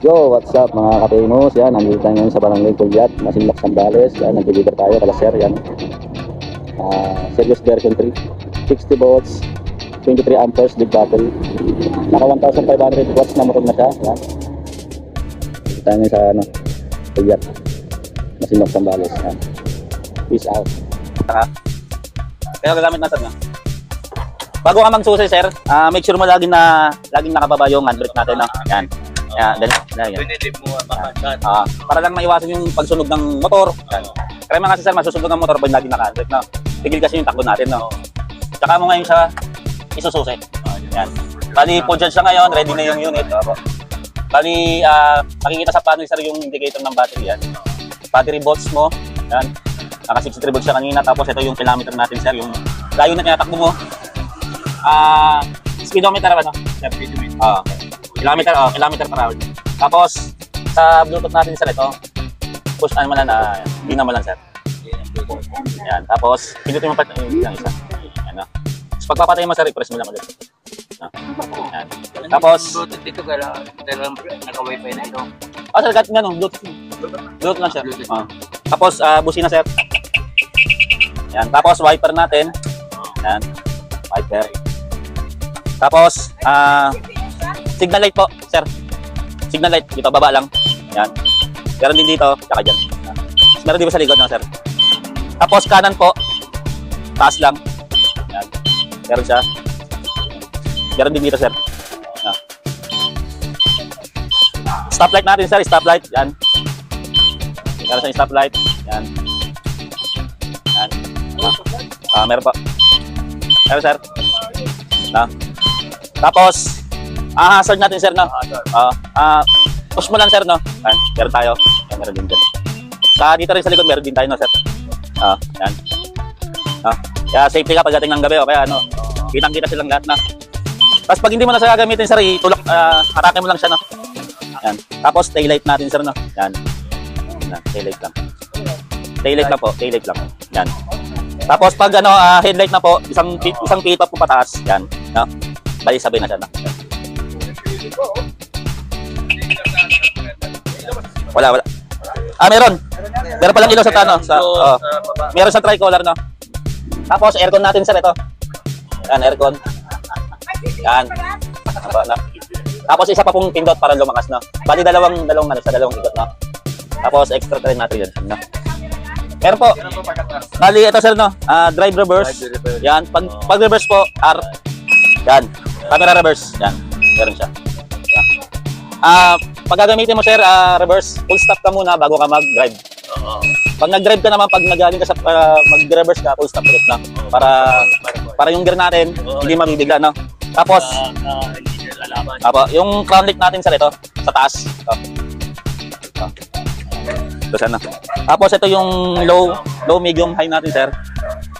Yo, what's up mga ka-famous? Yan, nandito tayo ngayon sa Barangay Culiat, Masinloc, Zambales. Yan, nag-deliver tayo kala sir. Yan. Serious version 3. 60 volts, 23 amperes, big battery. Naka 1,500 watts na motor na siya. Yan. Nandito tayo ngayon sa Culiat, Masinloc, Zambales. Yan. Peace out. Kaya gagamit natin nga. Bago ka magsusi sir, make sure mo laging nakababa yung handbrake natin. No? Yan. Yan, para lang maiwasan yung pagsunog ng motor. Yan. Kaya mga kasi sir, masusunog ng motor pag laging naka-handbrake. No? Tigil kasi yung takbo natin. No? Tsaka mo ngayon siya isususi. Yan. Bali, full charge na ngayon, ready na yung unit. Bali, makikita sa panel sir yung indicator ng battery. Yan. Battery volts mo. Yan. Naka 63 volts siya kanina. Tapos ito yung kilometer natin sir. Yung layo na tinatakbo mo. Speedometer ba no? Kilometer per hour. Tapos sa Bluetooth natin sir ito, push mo lang na hindi naman lang sir. Yan. Tapos pindutin mo pa yung isa. Yan no. So pagpapatay mo sir, i-press mo lang ulit. No? Yan. Tapos Bluetooth dito kailangan naka-wifi na ito. sir, gat nga no, Bluetooth lang sir. Tapos busina sir. Yan. Tapos wiper natin. Yan. Wiper. Tapos, signal light po, sir. Signal light, dito, baba lang. Yan. Meron din dito, tsaka dyan. Meron din ba sa likod, no, sir? Tapos, kanan po, taas lang. Yan. Meron siya. Meron din dito, sir. Yan. Stoplight natin, sir. Stoplight. Yan. Meron siya stoplight. Yan. Yan. Meron po. Meron, sir. Na. Tapos, hazard natin sir no. Push mo lang sir no. Yan, meron tayo. Yan, meron din dyan. Dito rin sa likod meron din tayo no sir. Yan. Kaya safety ka pagdating ng gabi o kaya ano, kitang-kita silang lahat na. Tapos pag hindi mo na siya gagamitin sir, itulak, harake mo lang siya no. Yan. Tapos taillight natin sir no. Yan. Yan, taillight lang. Taillight lang po, taillight lang. Yan. Tapos pag ano, headlight na po, isang feet pa po pataas. Yan. No? Bali sabay na siya na. Wala. Meron. Meron palang ilaw sa tano. Meron sa tricolor no. Tapos aircon natin sir ito. Yan, aircon. Yan. Tapos isa pa pong pindot para lumakas no. Bali dalawang pindot no. Tapos extra train natin yan no. Meron po. Bali ito sir no. Drive reverse. Yan, pag reverse po R. Yan. Camera reverse. Yan. Meron siya. Pag gagamitin mo sir, reverse, full stop ka muna bago ka mag-drive. Pag nag-drive ka naman, pag nagaling ka sa mag-reverse ka, full stop ulit na. Para yung gear natin, hindi mabibigla, no? Tapos, yung crown light natin sir, ito, sa taas. Ito siya na. Tapos ito yung low, medium, high natin sir.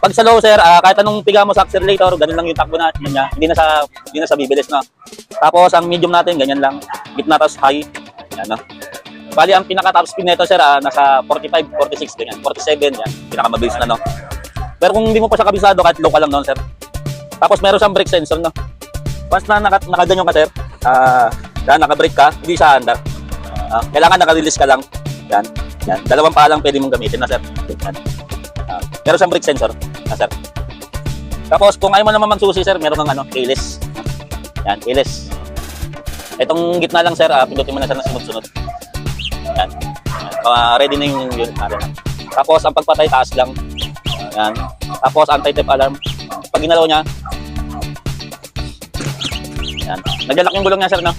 Pag sa low sir, kahit anong piga mo sa accelerator, ganun lang yung takbo natin niya. Hindi na sa bibilis no. Tapos ang medium natin ganyan lang. Gitna tapos high. Yan no. Bali ang pinaka top speed nito sir, nasa 45, 46 ganyan. 47 yan. Pinakamabilis na no. Pero kung hindi mo pa siya kabisado, kahit low ka lang noon sir. Tapos meron siyang brake sensor no. Once na nakaganyan ka sir, naka-brake ka, hindi siya andar. Kailangan naka-release ka lang. Yan. Yan. Dalawang paa lang pwede mong gamitin na sir. Yan. Meron siyang brake sensor na sir. Tapos kung ayaw mo naman magsusi sir, meron kang keyless. Yan, keyless. Itong gitna lang sir, pindutin mo na siya ng sunod-sunod. Yan. Ready na yung unit natin. Tapos ang pagpatay taas lang. Yan. Tapos anti-theft alarm. Pag ginalaw niya, yan. Naglalak yung gulong niya sir no.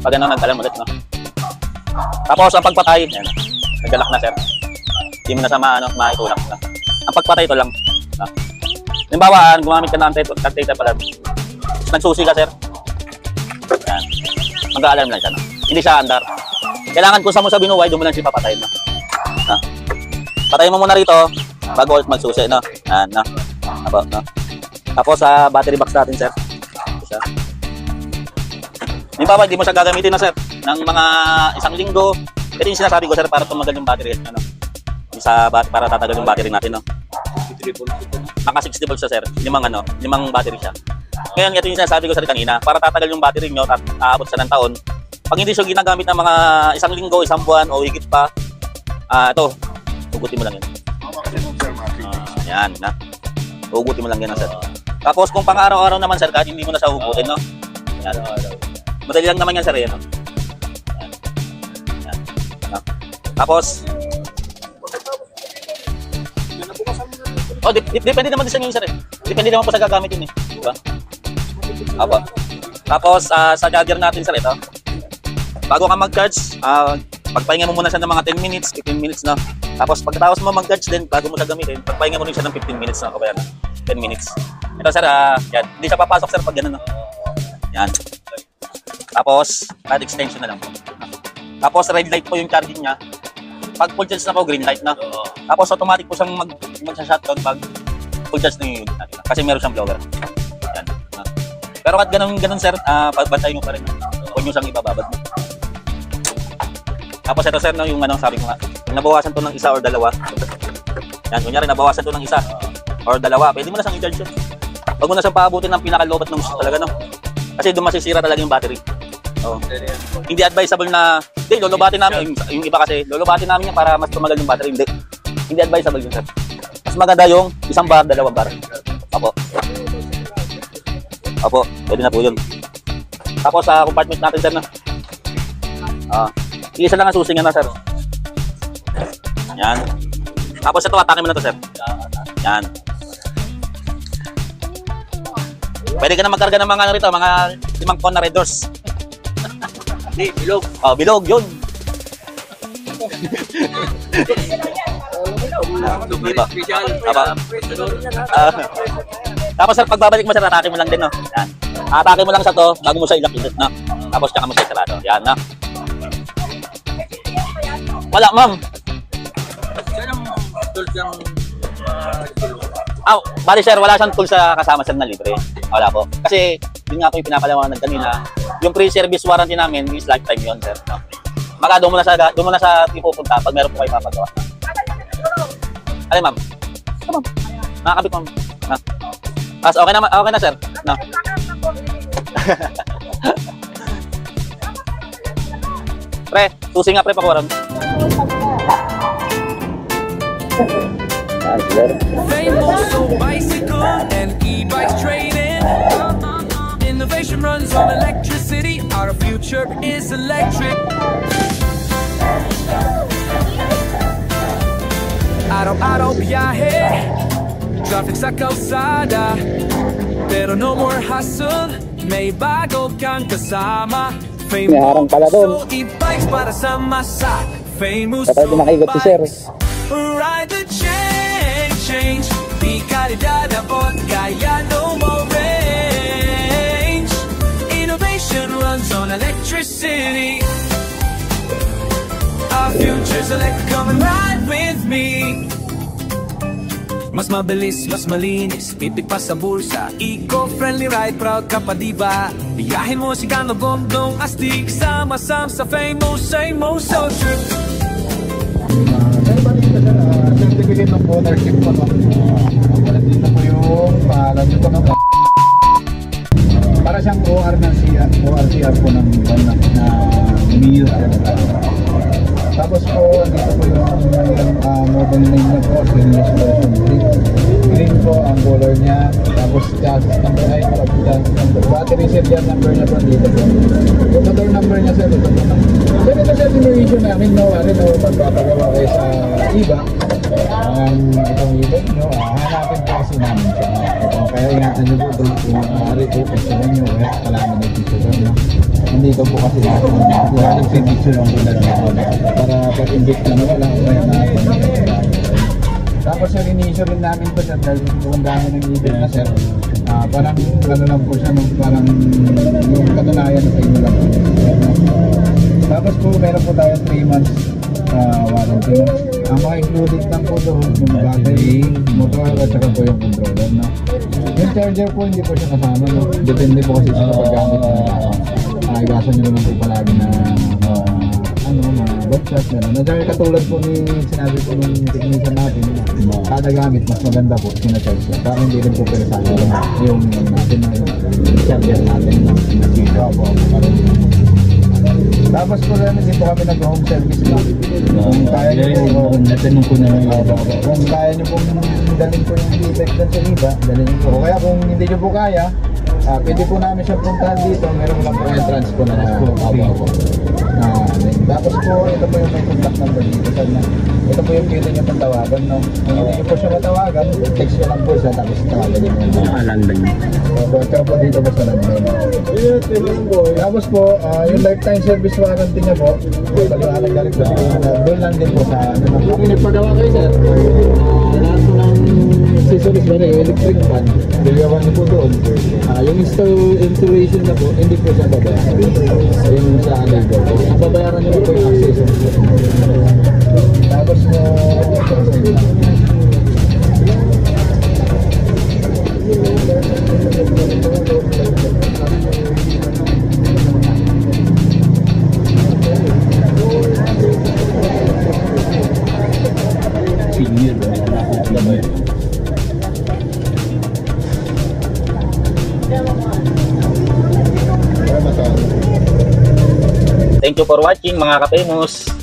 Pag nag-alarm ulit no. Tapos ang pagpatay, yan. Naglalak na sir. Hindi mo na sa maitulak na. Ang pagpatay ito lang. Halimbawa, gumamit ka na anti-theft alarm. Nagsusi ka sir. Yan. Mag-alarm lang siya. No? Hindi siya andar. Kailangan kung saan mo sa binuway, doon mo lang siya papatayin. No? Patayin mo muna rito bago magsusi. No? Yan. No? No? Tapos sa battery box natin sir. Halimbawa, hindi mo siya gagamitin na sir ng mga isang linggo. Ito yung sinasabi ko sir para tumagal yung battery. Para tatagal yung battery natin. No? Naka 60 volts siya sir. Limang battery siya. Ngayon, ito yung sinasabi ko sa kanina, para tatagal yung battery nyo, aabot siya ng taon, Pag hindi siya ginagamit ng mga isang linggo, isang buwan o higit pa, ito, hugutin mo lang yan. Yan, na. Hugutin mo lang yan, sir. Tapos kung pang araw-araw naman, sir, kahit hindi mo na siya hugutin, no? Yan. Madali lang naman yan, sir, yan, no? Yan. No? Tapos, depende naman din sa inyo, sir, eh. Depende naman po sa gagamit yun, eh. Diba? Apo. Tapos, sa charger natin, sir, ito. Bago ka mag-charge, pagpahinga mo muna siya ng mga 10 minutes, 15 minutes na. Tapos pagkatapos mo mag-charge din, bago mo siya gamitin, pagpahinga mo rin siya ng 15 minutes na, kabayan. 10 minutes. Ito, sir, yan. Hindi siya papasok, sir, pag gano'n, no? Yan. Tapos, add extension na lang. Tapos, red light po yung charging niya. Pag full charge na po, green light na. Tapos, automatic po siyang mag-shutdown pag full charge na yung unit natin. Kasi meron siyang blower. Yan. Pero kahit ganun, sir, pagbantayin mo pa rin. Huwag nyo siyang ibababad mo. Tapos ito, sir, no, yung sabi ko nga, yung nabawasan to ng isa or dalawa. Yan, kunyari nabawasan to ng isa or dalawa, pwede mo na siyang i-charge yun. Huwag mo na siyang paabutin ng pinakalobat ng gusto talaga, no? Kasi doon masisira talaga yung battery. Oh. Hindi advisable na, hindi, lolobatin namin, yung iba kasi, lolobatin namin yan para mas tumagal yung battery. Hindi advisable yun, sir. Mas maganda yung isang bar, dalawang bar. Opo, pwede na po yun. Tapos sa compartment natin, sir, no? Isa lang ang susi nga na, sir. Yan. Tapos ito, atake mo na to, sir. Yan. Pwede ka na magkarga ng mga rito, mga 5 con na red doors. Hindi, bilog. Oh, bilog, yun. Diba? Tapos sir, pagbabalik mo, sir, atake mo lang din, no? Yan. Atake mo lang sa to, bago mo siya ilak-ilak, no? Tapos tsaka mo siya sarado. Yan, no? Wala, ma'am. Saan ang tools yung bali sir, wala siyang tools sa kasama, sir, na libre. Wala po. Kasi, yun nga po yung pinapalawanan kanina. Yung pre-service warranty namin is lifetime yun, sir. No? Maka doon mo na sa ipupunta pag meron po kayo papagawa. Alay, ma'am. Ito, ma'am. Nakakabit, ma'am. Okay na, sir. No? Pre, susi nga, pre, pakuwaran. Famous on bicycle and e-bike trading. Innovation runs on electricity. Our future is electric. Araw-araw biyahe, traffic sa kalsada, pero no more hassle, may bago kang kasama. Famous e-bikes para sa masa. Famous bikes. Ride the change. Di kalidad abot, kaya no more range. Innovation runs on electricity. Our future's electric, come and ride with me. Mas mabilis, mas malinis, pipig pa sa bulsa. Eco-friendly ride, proud ka pa diba? Biyahin mo si Kano Bondong Astig, sama-sam sa famous, famous so trip. Certificate of ownership po, no? Dito po yung pangalan nito, no? Para siyang ORCR po ng MIL. Tapos po, dito po yung model name na po, Series Version 3. Green po ang color niya. Tapos chassis number, battery serial number niya po dito po. Yung motor number niya, sir, ito po. Sir, ito sa simulation namin, no? Pagpapagawa kayo sa iba. Itong event nyo, hanapin po kasi namin siya. Kaya ingatan nyo po ito kung maaari po kasi nyo, kalaman ng picture nyo. Hindi ko po kasi natin sa picture ng bulan para pag-invite na wala kaya natin. Tapos yung inisyo rin namin po sir, dahil kung dami ng event na sir, parang ano lang po siya, parang yung katunayan sa inyo lang po. Tapos po meron po tayo 3 months warranty. Ang mga included lang po doon yung battery, motor at saka po yung controller, no? Yung charger po hindi po siya kasama, no? Depende po kasi sa paggamit na iwasan nyo naman po palagi na mga website na dahil katulad po ni sinabi po nung technician natin, kada gamit mas maganda po sinacharge po para hindi rin po peresado yung natin na charger natin na sira po. Tapos po namin dito kami nag-home service na. Kung kaya nyo po, natanong ko na kung kaya nyo pong dalhin po yung defect dyan sa iba, dalhin nyo po. O kaya kung hindi nyo po kaya, pwede po namin siyang puntahan dito. Meron lang po entrance po na tapos po, ito po yung may contact number dito. Ito po yung pwede nyo pong tawagan, no? Kung hindi nyo po siya matawagan, text nyo lang po siya, tapos tawagan nyo po. landline. Pero po dito po sa landline. Tapos po, yung lifetime service warranty niya po, paliwanag na rin po siguro na doon lang din po sa ano. Kung nagpagawa kayo sir, lahat po ng accessories ba na yung electric fan, Diligawan niyo po doon. yung installation na po, hindi po siya babayaran. Yung sa labor. Ang babayaran nyo po yung accessories. Tapos po, Senior ba? Thank you for watching mga ka-famous.